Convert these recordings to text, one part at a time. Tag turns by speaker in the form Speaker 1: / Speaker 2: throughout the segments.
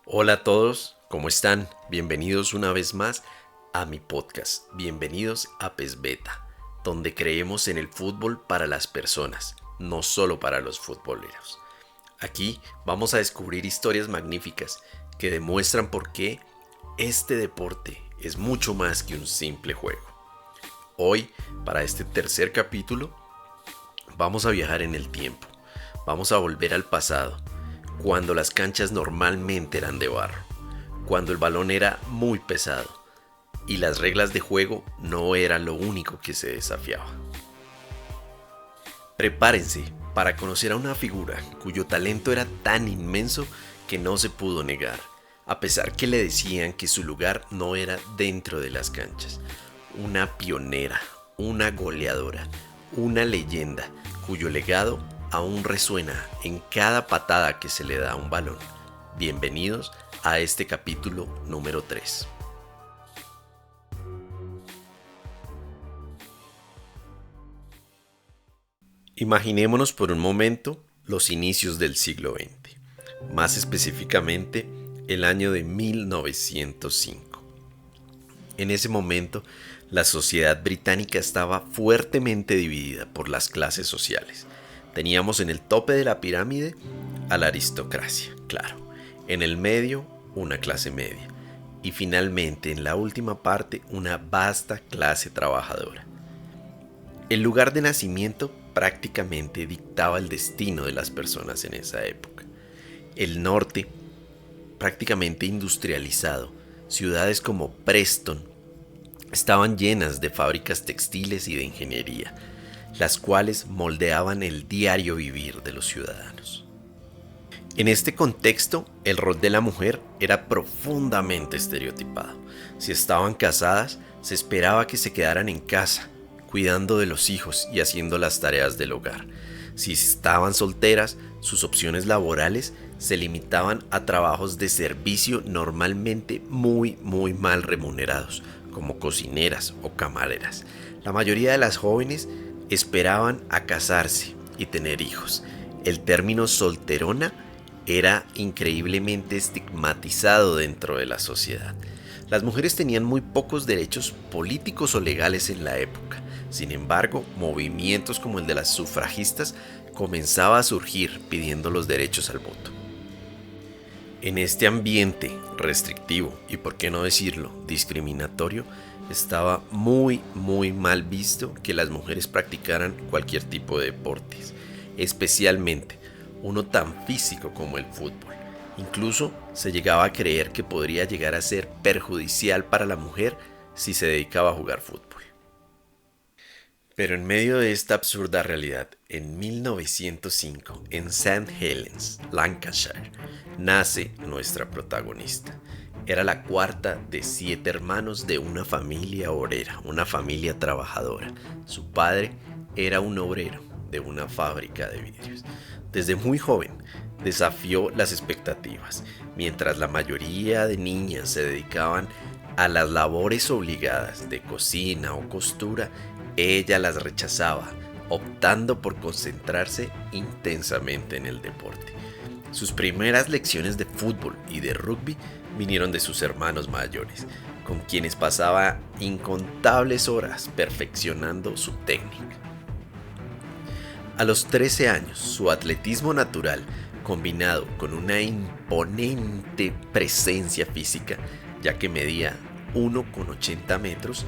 Speaker 1: Hola a todos, ¿cómo están? Bienvenidos una vez más a mi podcast. Bienvenidos a PES Beta, donde creemos en el fútbol para las personas, no solo para los futboleros. Aquí vamos a descubrir historias magníficas que demuestran por qué este deporte es mucho más que un simple juego. Hoy, para este tercer capítulo, vamos a viajar en el tiempo. Vamos a volver al pasado, cuando las canchas normalmente eran de barro, cuando el balón era muy pesado y las reglas de juego no eran lo único que se desafiaba. Prepárense para conocer a una figura cuyo talento era tan inmenso que no se pudo negar, a pesar que le decían que su lugar no era dentro de las canchas. Una pionera, una goleadora, una leyenda cuyo legado aún resuena en cada patada que se le da a un balón. Bienvenidos a este capítulo número 3. Imaginémonos por un momento los inicios del siglo XX, más específicamente el año de 1905. En ese momento, la sociedad británica estaba fuertemente dividida por las clases sociales. Teníamos en el tope de la pirámide a la aristocracia, claro. En el medio, una clase media. Y finalmente, en la última parte, una vasta clase trabajadora. El lugar de nacimiento prácticamente dictaba el destino de las personas en esa época. El norte, prácticamente industrializado, ciudades como Preston estaban llenas de fábricas textiles y de ingeniería, las cuales moldeaban el diario vivir de los ciudadanos. En este contexto, el rol de la mujer era profundamente estereotipado. Si estaban casadas, se esperaba que se quedaran en casa, cuidando de los hijos y haciendo las tareas del hogar. Si estaban solteras, sus opciones laborales se limitaban a trabajos de servicio normalmente muy mal remunerados, como cocineras o camareras. La mayoría de las jóvenes esperaban a casarse y tener hijos. El término solterona era increíblemente estigmatizado dentro de la sociedad. Las mujeres tenían muy pocos derechos políticos o legales en la época. Sin embargo, movimientos como el de las sufragistas comenzaba a surgir pidiendo los derechos al voto. En este ambiente restrictivo y, por qué no decirlo, discriminatorio, estaba muy mal visto que las mujeres practicaran cualquier tipo de deportes, especialmente uno tan físico como el fútbol. Incluso se llegaba a creer que podría llegar a ser perjudicial para la mujer si se dedicaba a jugar fútbol. Pero en medio de esta absurda realidad, en 1905, en St. Helens, Lancashire, nace nuestra protagonista. Era la cuarta de 7 hermanos de una familia obrera, una familia trabajadora. Su padre era un obrero de una fábrica de vidrios. Desde muy joven desafió las expectativas, mientras la mayoría de niñas se dedicaban a las labores obligadas de cocina o costura. Ella las rechazaba, optando por concentrarse intensamente en el deporte. Sus primeras lecciones de fútbol y de rugby vinieron de sus hermanos mayores, con quienes pasaba incontables horas perfeccionando su técnica. A los 13 años, su atletismo natural, combinado con una imponente presencia física, ya que medía 1,80 metros,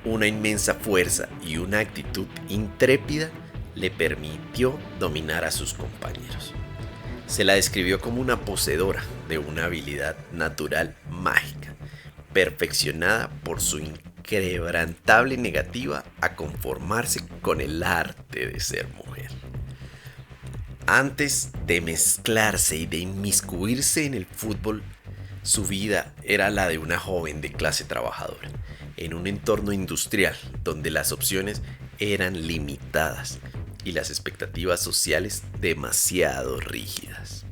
Speaker 1: una inmensa fuerza y una actitud intrépida le permitió dominar a sus compañeros. Se la describió como una poseedora de una habilidad natural mágica, perfeccionada por su inquebrantable negativa a conformarse con el arte de ser mujer. Antes de mezclarse y de inmiscuirse en el fútbol, su vida era la de una joven de clase trabajadora, en un entorno industrial donde las opciones eran limitadas y las expectativas sociales demasiado rígidas.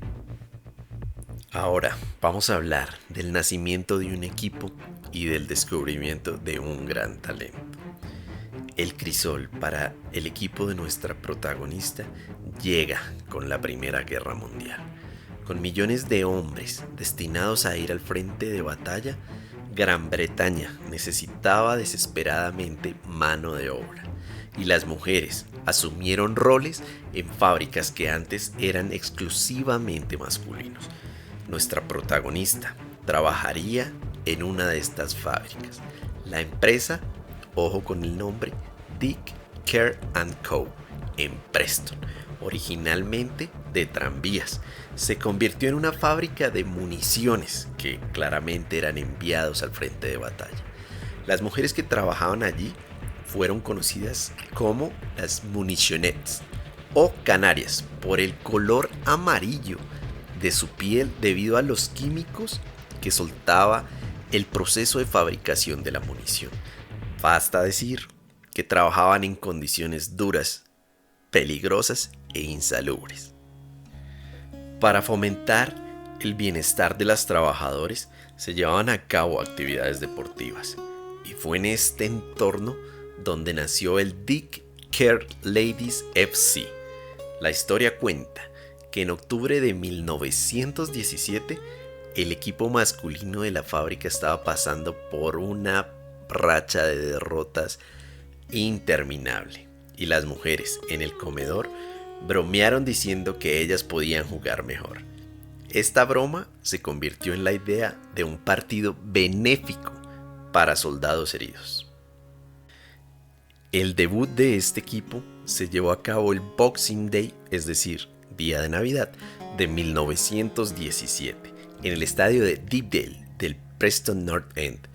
Speaker 1: Ahora vamos a hablar del nacimiento de un equipo y del descubrimiento de un gran talento. El crisol para el equipo de nuestra protagonista llega con la Primera Guerra Mundial. Con millones de hombres destinados a ir al frente de batalla, Gran Bretaña necesitaba desesperadamente mano de obra, y las mujeres asumieron roles en fábricas que antes eran exclusivamente masculinos. Nuestra protagonista trabajaría en una de estas fábricas. La empresa, ojo con el nombre, Dick, Care & Co. en Preston, originalmente de tranvías, se convirtió en una fábrica de municiones que claramente eran enviados al frente de batalla. Las mujeres que trabajaban allí fueron conocidas como las munitionettes o canarias por el color amarillo de su piel debido a los químicos que soltaba el proceso de fabricación de la munición. Basta decir que trabajaban en condiciones duras, peligrosas e insalubres. Para fomentar el bienestar de los trabajadores, se llevaban a cabo actividades deportivas, y fue en este entorno donde nació el Dick Care Ladies FC. La historia cuenta que en octubre de 1917, el equipo masculino de la fábrica estaba pasando por una racha de derrotas interminable, y las mujeres en el comedor bromearon diciendo que ellas podían jugar mejor. Esta broma se convirtió en la idea de un partido benéfico para soldados heridos. El debut de este equipo se llevó a cabo el Boxing Day, es decir, día de Navidad, de 1917, en el estadio de Deepdale del Preston North End.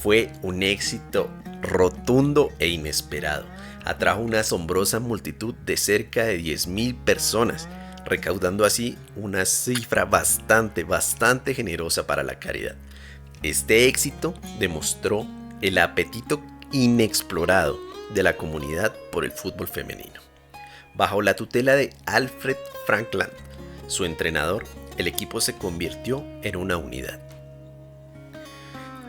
Speaker 1: Fue un éxito rotundo e inesperado. Atrajo una asombrosa multitud de cerca de 10,000 personas, recaudando así una cifra bastante generosa para la caridad. Este éxito demostró el apetito inexplorado de la comunidad por el fútbol femenino. Bajo la tutela de Alfred Frankland, su entrenador, el equipo se convirtió en una unidad.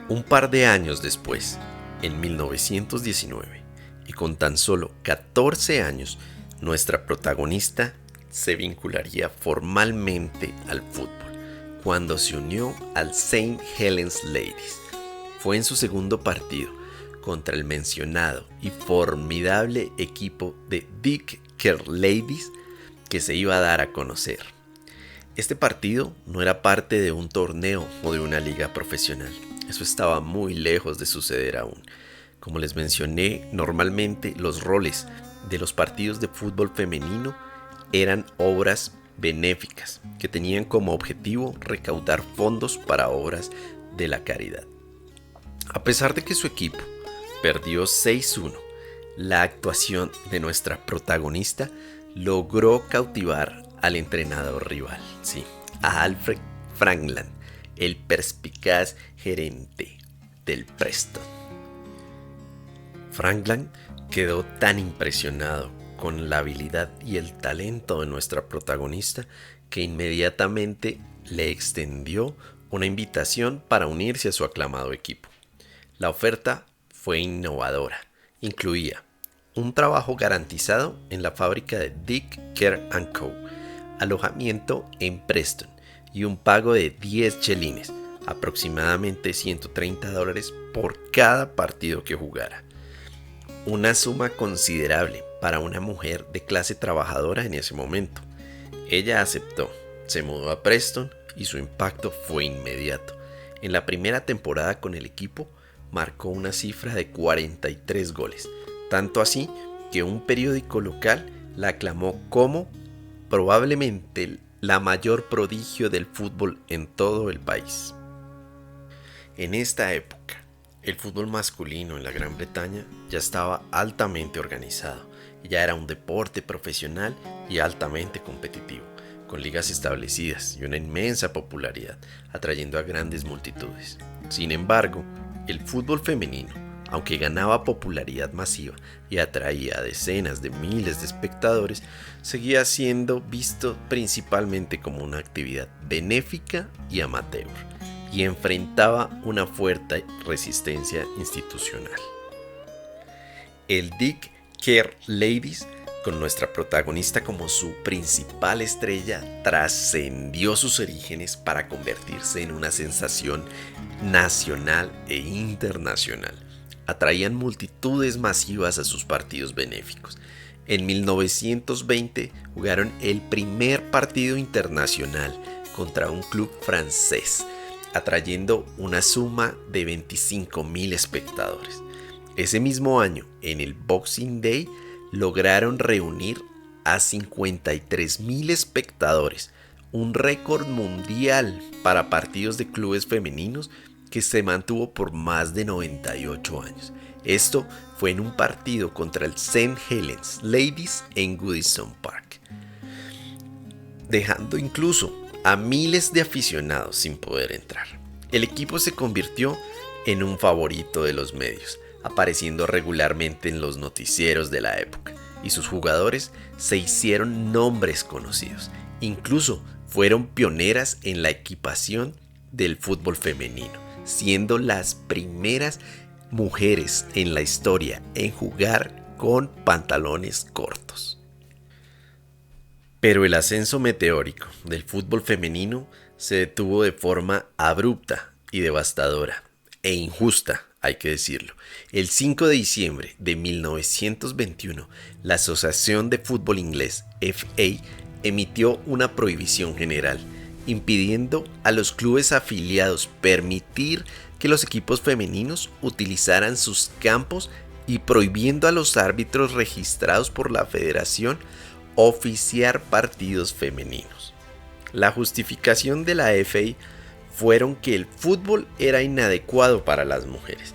Speaker 1: Un par de años después, en 1919, y con tan solo 14 años, nuestra protagonista se vincularía formalmente al fútbol cuando se unió al St. Helens Ladies. Fue en su segundo partido contra el mencionado y formidable equipo de Dick Care Ladies que se iba a dar a conocer. Este partido no era parte de un torneo o de una liga profesional. Eso estaba muy lejos de suceder aún. Como les mencioné, normalmente los roles de los partidos de fútbol femenino eran obras benéficas que tenían como objetivo recaudar fondos para obras de la caridad. A pesar de que su equipo perdió 6-1, la actuación de nuestra protagonista logró cautivar al entrenador rival, sí, a Alfred Frankland, el perspicaz gerente del Preston. Frankland quedó tan impresionado con la habilidad y el talento de nuestra protagonista que inmediatamente le extendió una invitación para unirse a su aclamado equipo. La oferta fue innovadora. Incluía un trabajo garantizado en la fábrica de Dick Care & Co., alojamiento en Preston y un pago de 10 chelines, aproximadamente $130 por cada partido que jugara. Una suma considerable para una mujer de clase trabajadora en ese momento. Ella aceptó, se mudó a Preston y su impacto fue inmediato. En la primera temporada con el equipo marcó una cifra de 43 goles, tanto así que un periódico local la aclamó como probablemente la mayor prodigio del fútbol en todo el país. En esta época, el fútbol masculino en la Gran Bretaña ya estaba altamente organizado, ya era un deporte profesional y altamente competitivo, con ligas establecidas y una inmensa popularidad, atrayendo a grandes multitudes. Sin embargo, el fútbol femenino, aunque ganaba popularidad masiva y atraía a decenas de miles de espectadores, seguía siendo visto principalmente como una actividad benéfica y amateur, y enfrentaba una fuerte resistencia institucional. El Dick Care Ladies con nuestra protagonista como su principal estrella, trascendió sus orígenes para convertirse en una sensación nacional e internacional. Atraían multitudes masivas a sus partidos benéficos. En 1920 jugaron el primer partido internacional contra un club francés, atrayendo una suma de 25,000 espectadores. Ese mismo año, en el Boxing Day, lograron reunir a 53,000 espectadores, un récord mundial para partidos de clubes femeninos que se mantuvo por más de 98 años. Esto fue en un partido contra el St. Helens Ladies en Goodison Park, dejando incluso a miles de aficionados sin poder entrar. El equipo se convirtió en un favorito de los medios, apareciendo regularmente en los noticieros de la época, y sus jugadores se hicieron nombres conocidos. Incluso fueron pioneras en la equipación del fútbol femenino, siendo las primeras mujeres en la historia en jugar con pantalones cortos. Pero el ascenso meteórico del fútbol femenino se detuvo de forma abrupta y devastadora, e injusta, hay que decirlo. El 5 de diciembre de 1921, la Asociación de Fútbol Inglés, FA, emitió una prohibición general, impidiendo a los clubes afiliados permitir que los equipos femeninos utilizaran sus campos y prohibiendo a los árbitros registrados por la federación oficiar partidos femeninos. La justificación de la FA fueron que el fútbol era inadecuado para las mujeres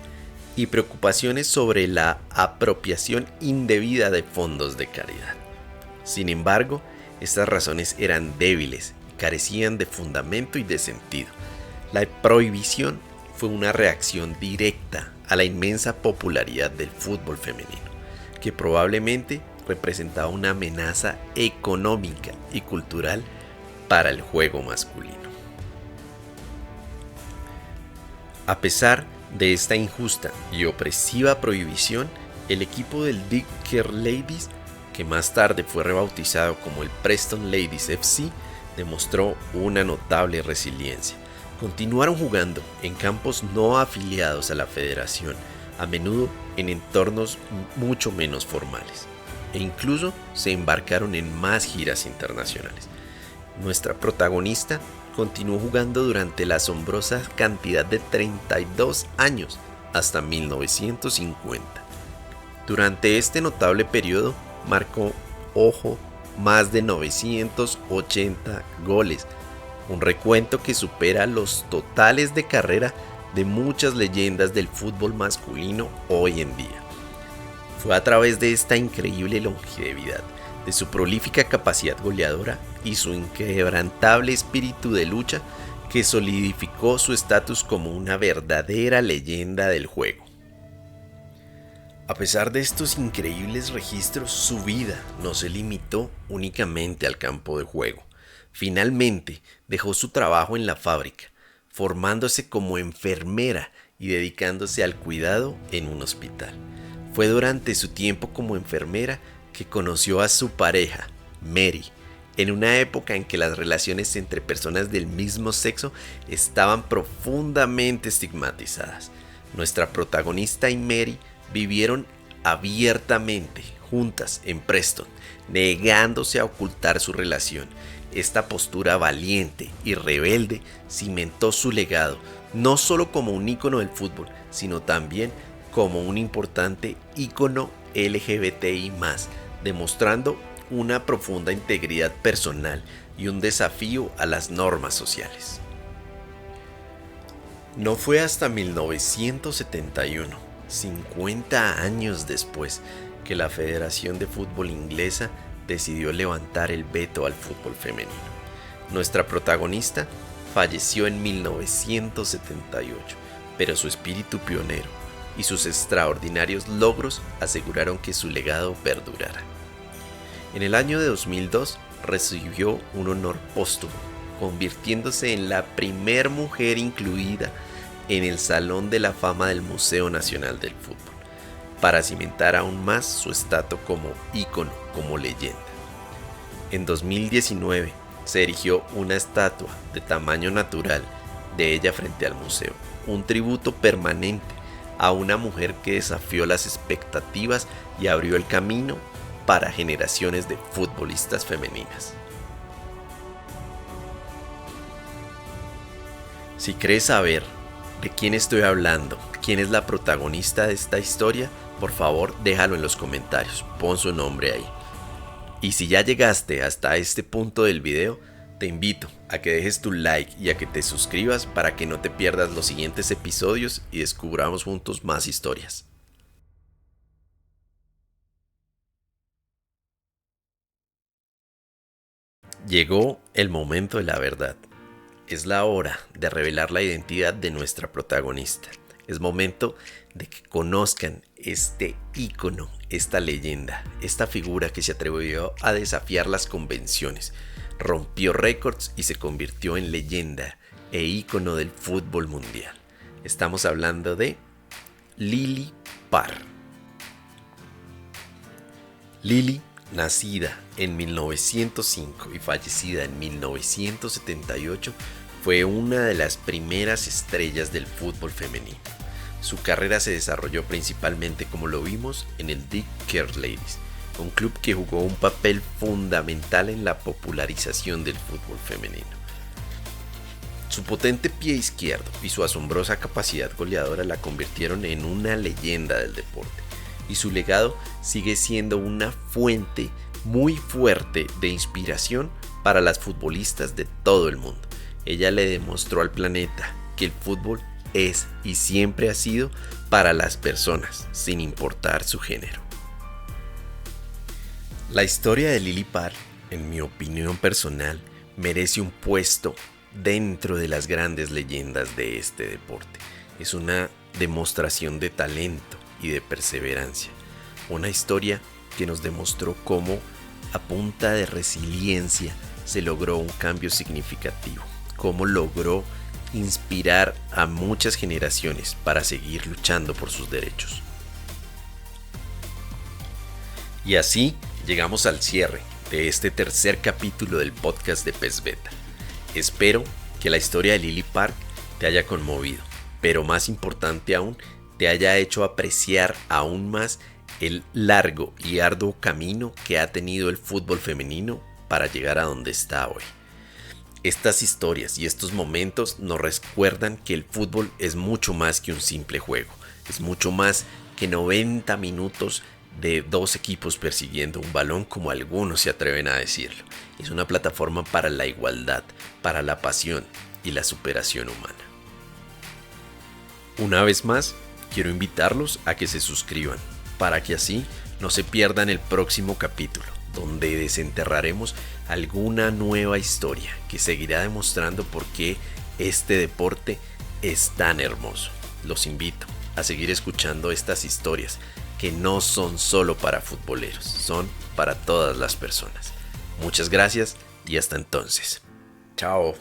Speaker 1: y preocupaciones sobre la apropiación indebida de fondos de caridad. Sin embargo, estas razones eran débiles y carecían de fundamento y de sentido. La prohibición fue una reacción directa a la inmensa popularidad del fútbol femenino, que probablemente representaba una amenaza económica y cultural para el juego masculino. A pesar de esta injusta y opresiva prohibición, el equipo del Dicker Ladies, que más tarde fue rebautizado como el Preston Ladies FC, demostró una notable resiliencia. Continuaron jugando en campos no afiliados a la federación, a menudo en entornos mucho menos formales, e incluso se embarcaron en más giras internacionales. Nuestra protagonista continuó jugando durante la asombrosa cantidad de 32 años hasta 1950. Durante este notable periodo marcó, más de 980 goles, un recuento que supera los totales de carrera de muchas leyendas del fútbol masculino hoy en día. Fue a través de esta increíble longevidad, de su prolífica capacidad goleadora y su inquebrantable espíritu de lucha que solidificó su estatus como una verdadera leyenda del juego. A pesar de estos increíbles registros, su vida no se limitó únicamente al campo de juego. Finalmente, dejó su trabajo en la fábrica, formándose como enfermera y dedicándose al cuidado en un hospital. Fue durante su tiempo como enfermera que conoció a su pareja, Mary, en una época en que las relaciones entre personas del mismo sexo estaban profundamente estigmatizadas. Nuestra protagonista y Mary vivieron abiertamente juntas en Preston, negándose a ocultar su relación. Esta postura valiente y rebelde cimentó su legado, no solo como un ícono del fútbol, sino también como un importante ícono LGBTI+, demostrando una profunda integridad personal y un desafío a las normas sociales. No fue hasta 1971, 50 años después, que la Federación de Fútbol Inglesa decidió levantar el veto al fútbol femenino. Nuestra protagonista falleció en 1978, pero su espíritu pionero y sus extraordinarios logros aseguraron que su legado perdurara. En el año de 2002 recibió un honor póstumo, convirtiéndose en la primer mujer incluida en el Salón de la Fama del Museo Nacional del Fútbol. para cimentar aún más su estatus como ícono, como leyenda. En 2019 se erigió una estatua de tamaño natural de ella frente al museo, un tributo permanente a una mujer que desafió las expectativas y abrió el camino para generaciones de futbolistas femeninas. Si quieres saber de quién estoy hablando, quién es la protagonista de esta historia, por favor déjalo en los comentarios, pon su nombre ahí. Y si ya llegaste hasta este punto del video, te invito a que dejes tu like y a que te suscribas para que no te pierdas los siguientes episodios y descubramos juntos más historias. Llegó el momento de la verdad. Es la hora de revelar la identidad de nuestra protagonista. Es momento de que conozcan este ícono, esta leyenda, esta figura que se atrevió a desafiar las convenciones, rompió récords y se convirtió en leyenda e ícono del fútbol mundial. Estamos hablando de Lily Parr. Lily, nacida en 1905 y fallecida en 1978, fue una de las primeras estrellas del fútbol femenino. Su carrera se desarrolló principalmente, como lo vimos, en el Dick Care Ladies, un club que jugó un papel fundamental en la popularización del fútbol femenino. Su potente pie izquierdo y su asombrosa capacidad goleadora la convirtieron en una leyenda del deporte, y su legado sigue siendo una fuente muy fuerte de inspiración para las futbolistas de todo el mundo. Ella le demostró al planeta que el fútbol es y siempre ha sido para las personas, sin importar su género. La historia de Lily Parr, en mi opinión personal, merece un puesto dentro de las grandes leyendas de este deporte. Es una demostración de talento y de perseverancia. Una historia que nos demostró cómo, a punta de resiliencia, se logró un cambio significativo. Cómo logró inspirar a muchas generaciones para seguir luchando por sus derechos. Y así llegamos al cierre de este tercer capítulo del podcast de Pez Beta. Espero que la historia de Lily Parr te haya conmovido, pero más importante aún, te haya hecho apreciar aún más el largo y arduo camino que ha tenido el fútbol femenino para llegar a donde está hoy. Estas historias y estos momentos nos recuerdan que el fútbol es mucho más que un simple juego, es mucho más que 90 minutos de dos equipos persiguiendo un balón, como algunos se atreven a decirlo. Es una plataforma para la igualdad, para la pasión y la superación humana. Una vez más, quiero invitarlos a que se suscriban, para que así no se pierdan el próximo capítulo, donde desenterraremos alguna nueva historia que seguirá demostrando por qué este deporte es tan hermoso. Los invito a seguir escuchando estas historias que no son solo para futboleros, son para todas las personas. Muchas gracias y hasta entonces. Chao.